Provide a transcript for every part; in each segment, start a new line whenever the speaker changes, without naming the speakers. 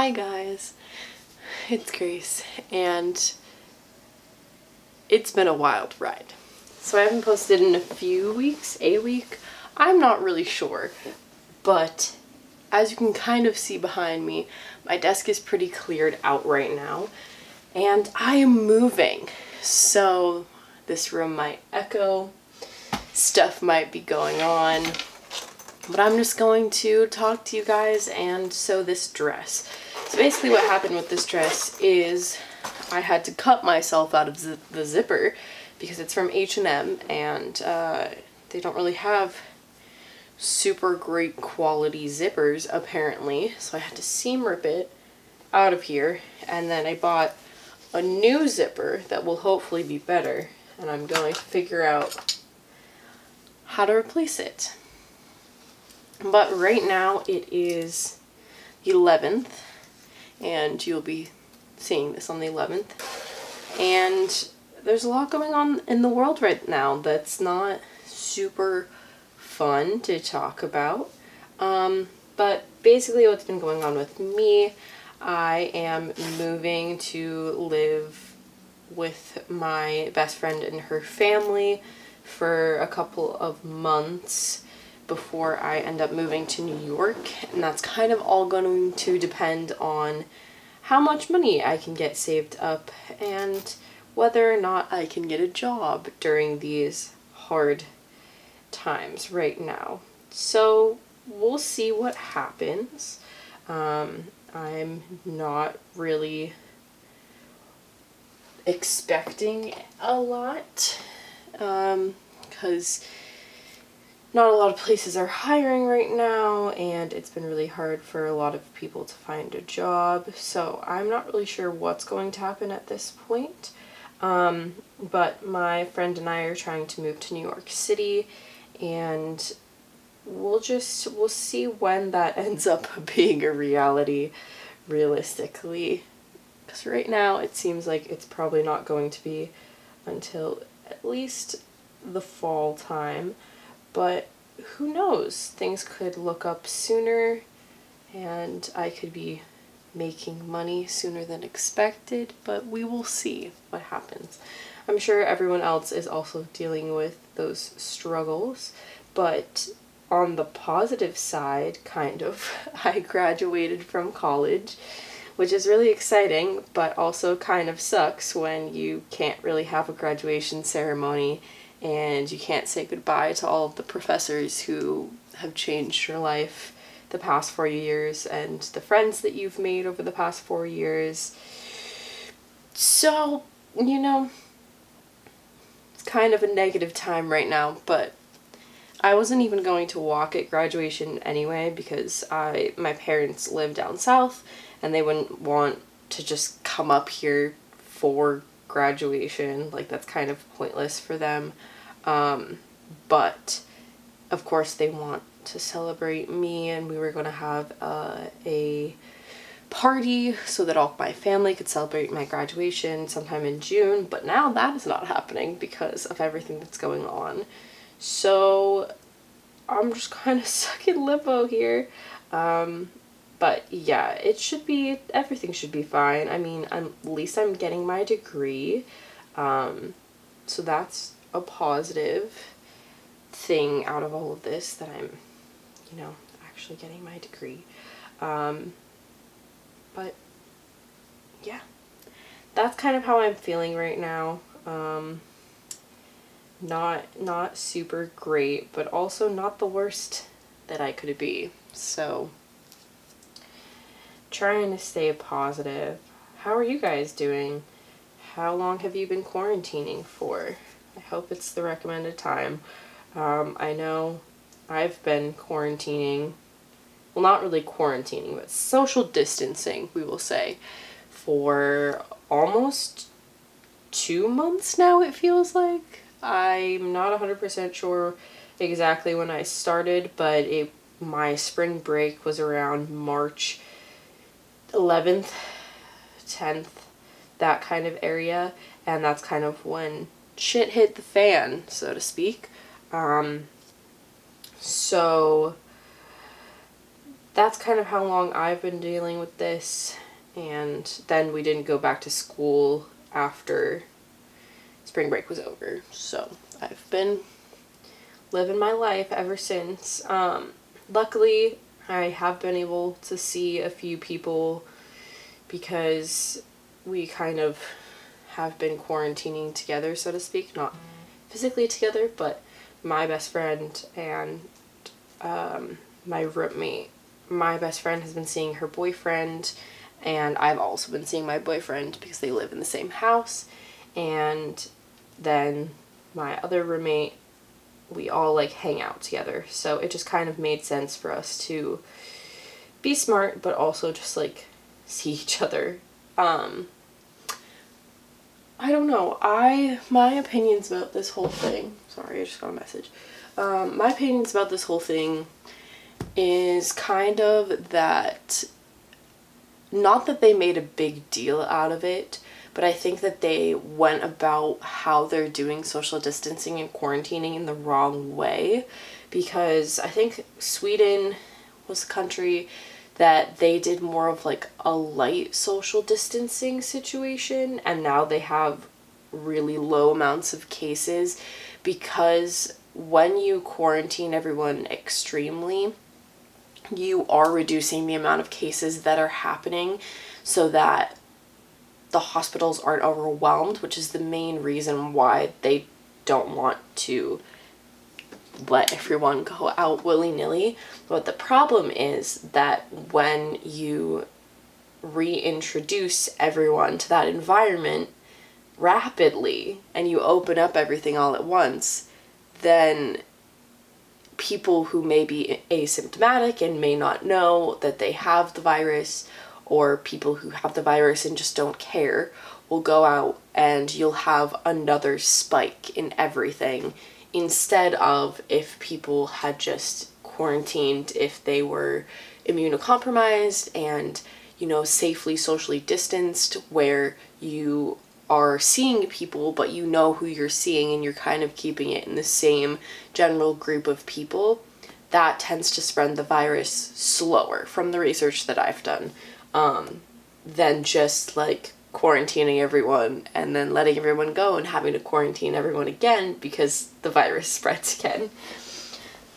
Hi guys, it's Grace, and it's been a wild ride. So I haven't posted in a few weeks, a week, I'm not really sure, but as you can kind of see behind me, my desk is pretty cleared out right now, and I am moving. So this room might echo, stuff might be going on, but I'm just going to talk to you guys and sew this dress. So basically what happened with this dress is I had to cut myself out of the zipper because it's from H&M and they don't really have super great quality zippers apparently. So I had to seam rip it out of here, and then I bought a new zipper that will hopefully be better, and I'm going to figure out how to replace it. But right now it is the 11th, and you'll be seeing this on the 11th. And there's a lot going on in the world right now that's not super fun to talk about. But basically what's been going on with me, I am moving to live with my best friend and her family for a couple of months before I end up moving to New York, and that's kind of all going to depend on how much money I can get saved up and whether or not I can get a job during these hard times right now. So we'll see what happens. I'm not really expecting a lot because not a lot of places are hiring right now, and it's been really hard for a lot of people to find a job. So I'm not really sure what's going to happen at this point. But my friend and I are trying to move to New York City, and we'll see when that ends up being a reality realistically. Because right now it seems like it's probably not going to be until at least the fall time. But who knows? Things could look up sooner and I could be making money sooner than expected, but we will see what happens. I'm sure everyone else is also dealing with those struggles, but on the positive side, kind of, I graduated from college, which is really exciting, but also kind of sucks when you can't really have a graduation ceremony and you can't say goodbye to all of the professors who have changed your life the past 4 years and the friends that you've made over the past 4 years. So, you know, it's kind of a negative time right now, but I wasn't even going to walk at graduation anyway because my parents live down south and they wouldn't want to just come up here for graduation. Like, that's kind of pointless for them. But of course they want to celebrate me, and we were going to have a party so that all my family could celebrate my graduation sometime in June, but now that is not happening because of everything that's going on. So I'm just kind of stuck in limbo here. But yeah, everything should be fine. I mean, at least I'm getting my degree. So that's a positive thing out of all of this, that I'm, actually getting my degree. But yeah, that's kind of how I'm feeling right now. Not super great, but also not the worst that I could be. So trying to stay positive. How are you guys doing? How long have you been quarantining for? I hope it's the recommended time. I know I've been quarantining, well, not really quarantining, but social distancing, we will say, for almost 2 months now, it feels like. I'm not 100% sure exactly when I started, but my spring break was around March 11th, 10th, that kind of area, and that's kind of when shit hit the fan, so to speak. So that's kind of how long I've been dealing with this. And then we didn't go back to school after spring break was over. So I've been living my life ever since. Luckily, I have been able to see a few people because we kind of have been quarantining together, so to speak. Not physically together, but my best friend and my roommate. My best friend has been seeing her boyfriend, and I've also been seeing my boyfriend because they live in the same house. And then my other roommate, we all like hang out together. So it just kind of made sense for us to be smart, but also just like see each other. I don't know. My opinions about this whole thing, sorry, I just got a message. My opinions about this whole thing is kind of that, not that they made a big deal out of it, but I think that they went about how they're doing social distancing and quarantining in the wrong way, because I think Sweden was a country that they did more of like a light social distancing situation, and now they have really low amounts of cases, because when you quarantine everyone extremely, you are reducing the amount of cases that are happening so that the hospitals aren't overwhelmed, which is the main reason why they don't want to let everyone go out willy-nilly. But the problem is that when you reintroduce everyone to that environment rapidly and you open up everything all at once, then people who may be asymptomatic and may not know that they have the virus, or people who have the virus and just don't care, will go out, and you'll have another spike in everything, instead of if people had just quarantined, if they were immunocompromised and, you know, safely socially distanced, where you are seeing people but you know who you're seeing and you're kind of keeping it in the same general group of people. That tends to spread the virus slower, from the research that I've done, than just like quarantining everyone and then letting everyone go and having to quarantine everyone again because the virus spreads again.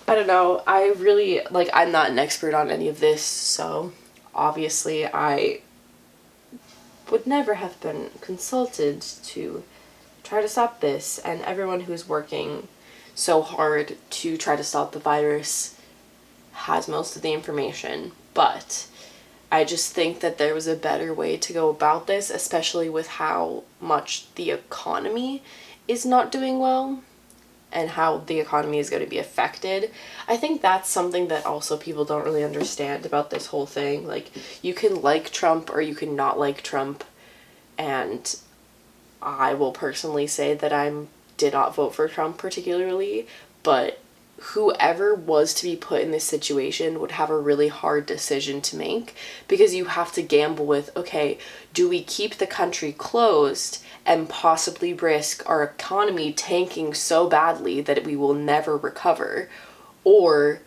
I don't know. I really, like, I'm not an expert on any of this, so obviously I would never have been consulted to try to stop this, and everyone who's working so hard to try to stop the virus has most of the information. But I just think that there was a better way to go about this, especially with how much the economy is not doing well and how the economy is going to be affected. I think that's something that also people don't really understand about this whole thing. Like, you can like Trump or you can not like Trump, and I will personally say that I did not vote for Trump particularly, but whoever was to be put in this situation would have a really hard decision to make, because you have to gamble with, okay, do we keep the country closed and possibly risk our economy tanking so badly that we will never recover? Or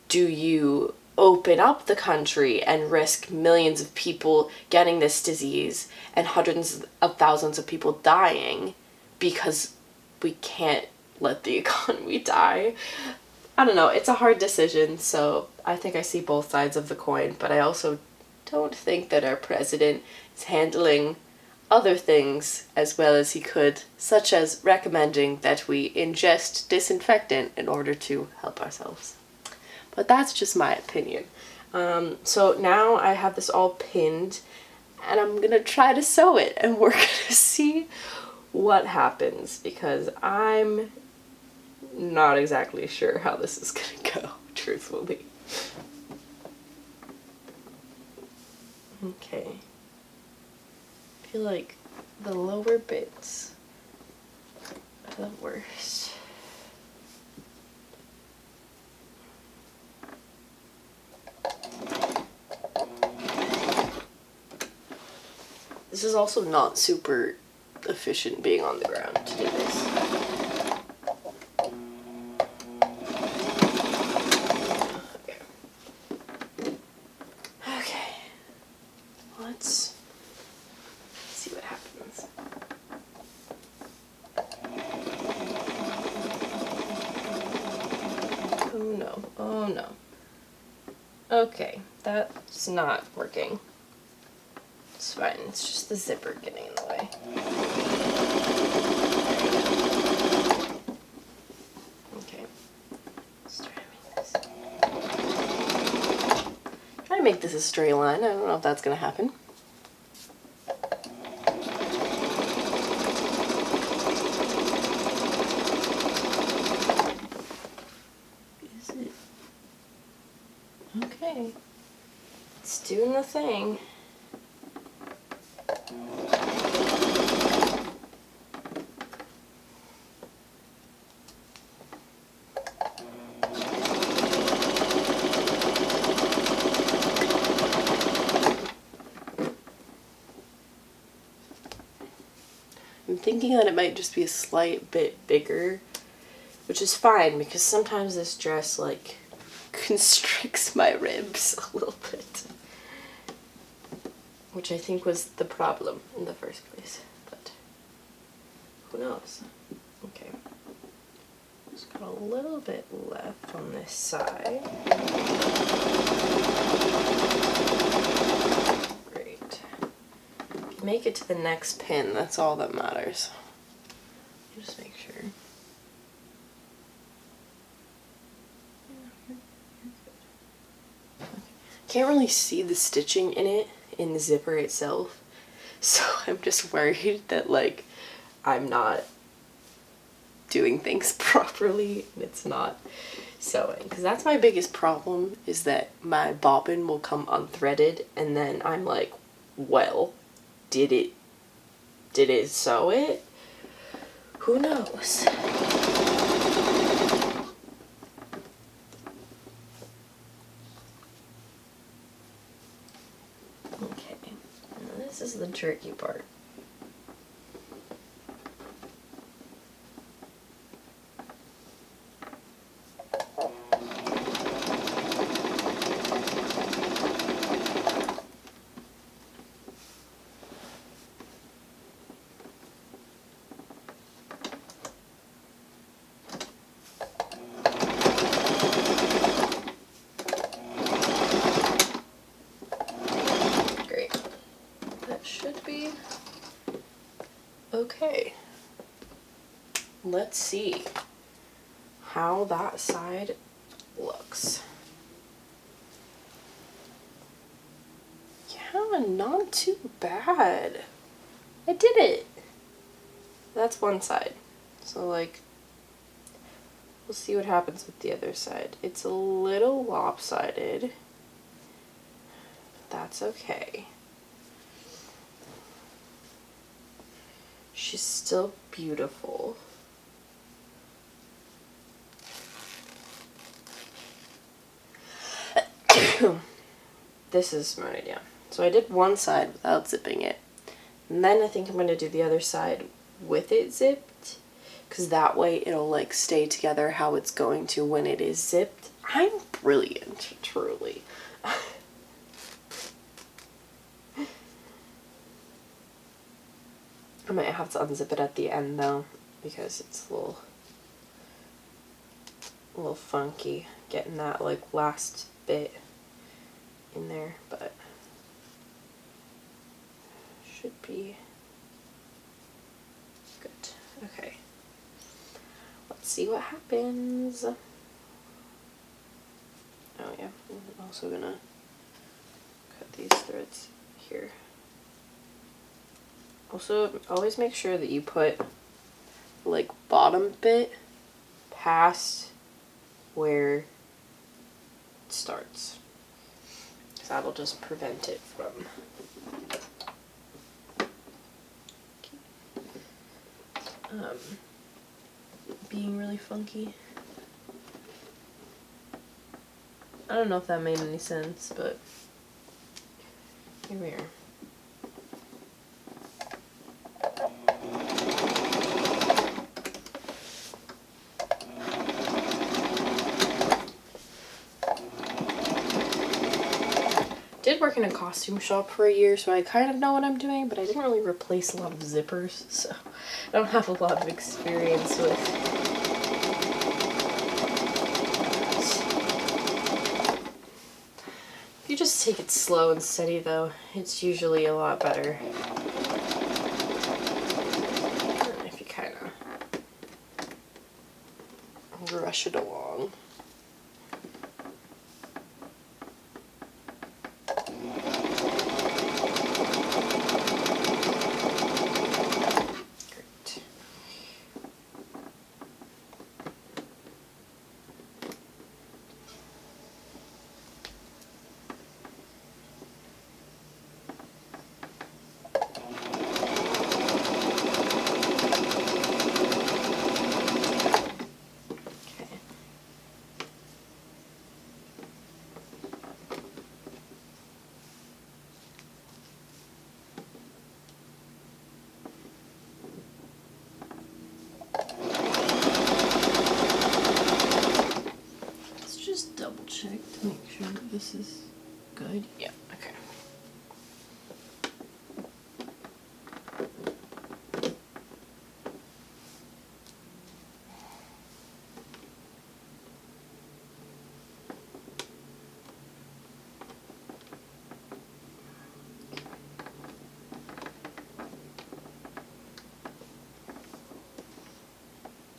do you open up the country and risk millions of people getting this disease and hundreds of thousands of people dying because we can't let the economy die? I don't know, it's a hard decision, so I think I see both sides of the coin, but I also don't think that our president is handling other things as well as he could, such as recommending that we ingest disinfectant in order to help ourselves. But that's just my opinion. So now I have this all pinned, and I'm gonna try to sew it, and we're gonna see what happens, because I'm not exactly sure how this is gonna go, truthfully. Okay. I feel like the lower bits are the worst. This is also not super efficient being on the ground to do this. Okay. no, oh no. Okay, that's not working. It's fine, it's just the zipper getting in the way. Okay, let's try to make this a straight line. I don't know if that's gonna happen. Is it? Okay. It's doing the thing. I'm thinking that it might just be a slight bit bigger, which is fine because sometimes this dress like constricts my ribs a little bit, which I think was the problem in the first place, but who knows. Okay, just got a little bit left on this side. Make it to the next pin, that's all that matters. Just make sure. Can't really see the stitching in it, in the zipper itself, so I'm just worried that like I'm not doing things properly and it's not sewing, because that's my biggest problem, is that my bobbin will come unthreaded and then I'm like, well, did it sew it? Who knows? Okay, now this is the tricky part. Okay, let's see how that side looks. Yeah, not too bad. I did it. That's one side. So like, we'll see what happens with the other side. It's a little lopsided, but that's okay. She's still beautiful. This is a smart idea. So I did one side without zipping it. And then I think I'm going to do the other side with it zipped, because that way it'll like stay together how it's going to when it is zipped. I'm brilliant, truly. I might have to unzip it at the end though, because it's a little funky getting that like last bit in there, but should be good. Okay, let's see what happens. Oh yeah, I'm also gonna cut these threads here. Also, always make sure that you put like bottom bit past where it starts, because that'll just prevent it from being really funky. I don't know if that made any sense, but here we are. Did work in a costume shop for a year, so I kind of know what I'm doing, but I didn't really replace a lot of zippers, so I don't have a lot of experience with just take it slow and steady though. It's usually a lot better. If you kind of rush it along. Check to make sure that this is good. Yeah, okay.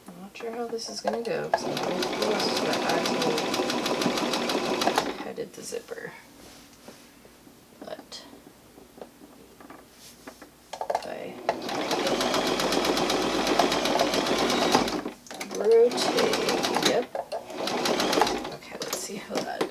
I'm not sure how this is gonna go because I'm going to headed the zipper, but if I rotate, yep. Okay, let's see how that did.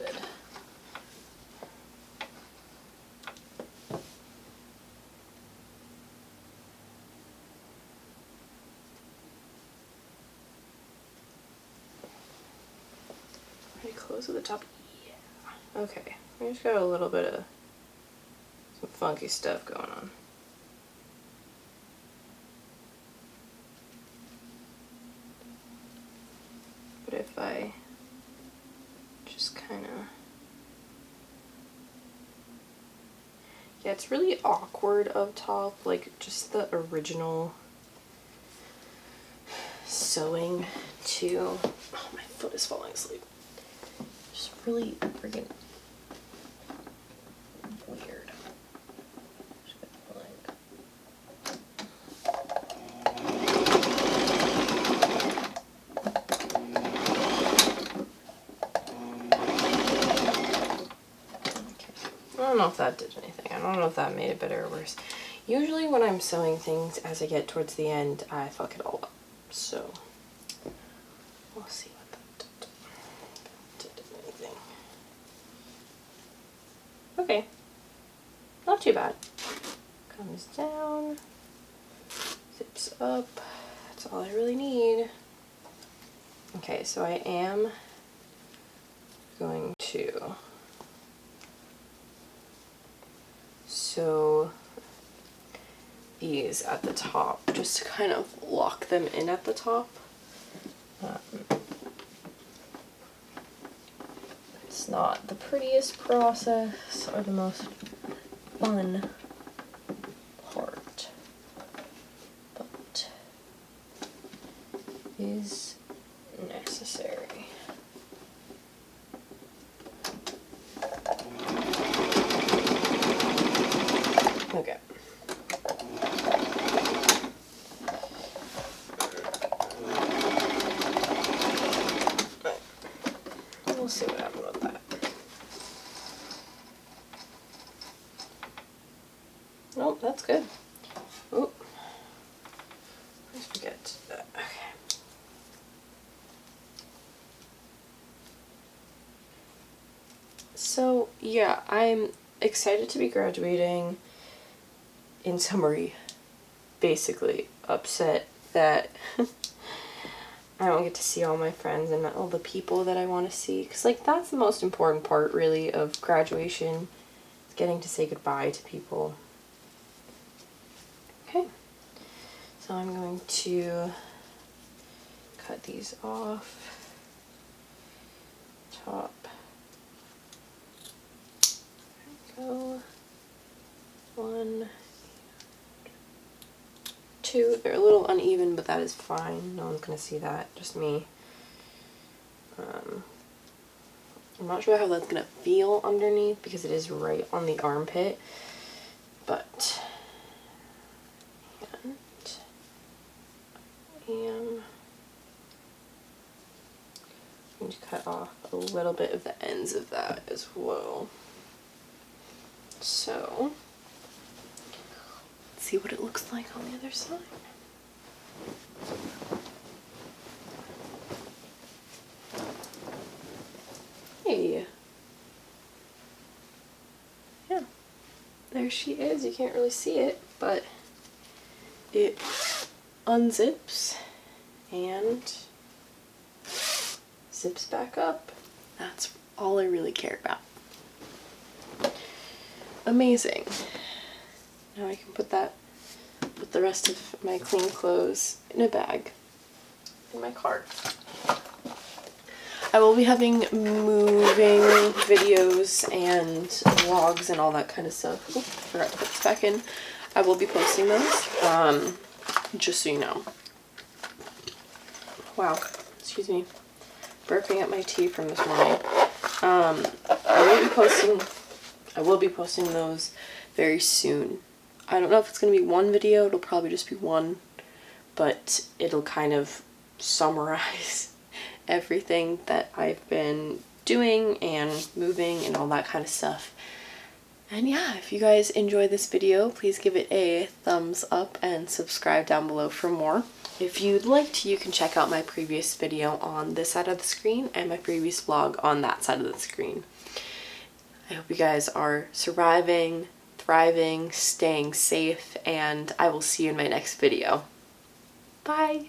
Pretty close at the top. Okay, we just got a little bit of some funky stuff going on. But if I just kind of... Yeah, it's really awkward up top, like just the original sewing to... Oh, my foot is falling asleep. Just really freaking weird. I don't know if that did anything. I don't know if that made it better or worse. Usually when I'm sewing things as I get towards the end, I fuck it all up. So we'll see what that did. Did anything. Okay. Not too bad. Comes down, zips up. That's all I really need. Okay, so I am going to sew these at the top just to kind of lock them in at the top. It's not the prettiest process or the most fun part, but is necessary. Okay. We'll see what happened with that. Nope, that's good. Oh, let's forget that. Okay. So yeah, I'm excited to be graduating. In summary, basically upset that I don't get to see all my friends and all the people that I want to see, because like that's the most important part really of graduation, is getting to say goodbye to people. Okay, so I'm going to cut these off. Top. There we go. 1, 2. They're a little uneven, but that is fine. No one's gonna see that, just me. I'm not sure how that's gonna feel underneath because it is right on the armpit, but and I am going to cut off a little bit of the ends of that as well. So let's see what it looks like on the other side. Hey. Yeah. There she is. You can't really see it, but it unzips and zips back up. That's all I really care about. Amazing. Now I can put the rest of my clean clothes in a bag in my cart. I will be having moving videos and vlogs and all that kind of stuff. Oops, forgot to put this back in. I will be posting those, just so you know. Wow, excuse me. Burping at my tea from this morning. I will be posting those very soon. I don't know if it's going to be one video, it'll probably just be one, but it'll kind of summarize everything that I've been doing and moving and all that kind of stuff. And yeah, if you guys enjoyed this video, please give it a thumbs up and subscribe down below for more. If you'd like to, you can check out my previous video on this side of the screen and my previous vlog on that side of the screen. I hope you guys are surviving, thriving, staying safe, and I will see you in my next video. Bye!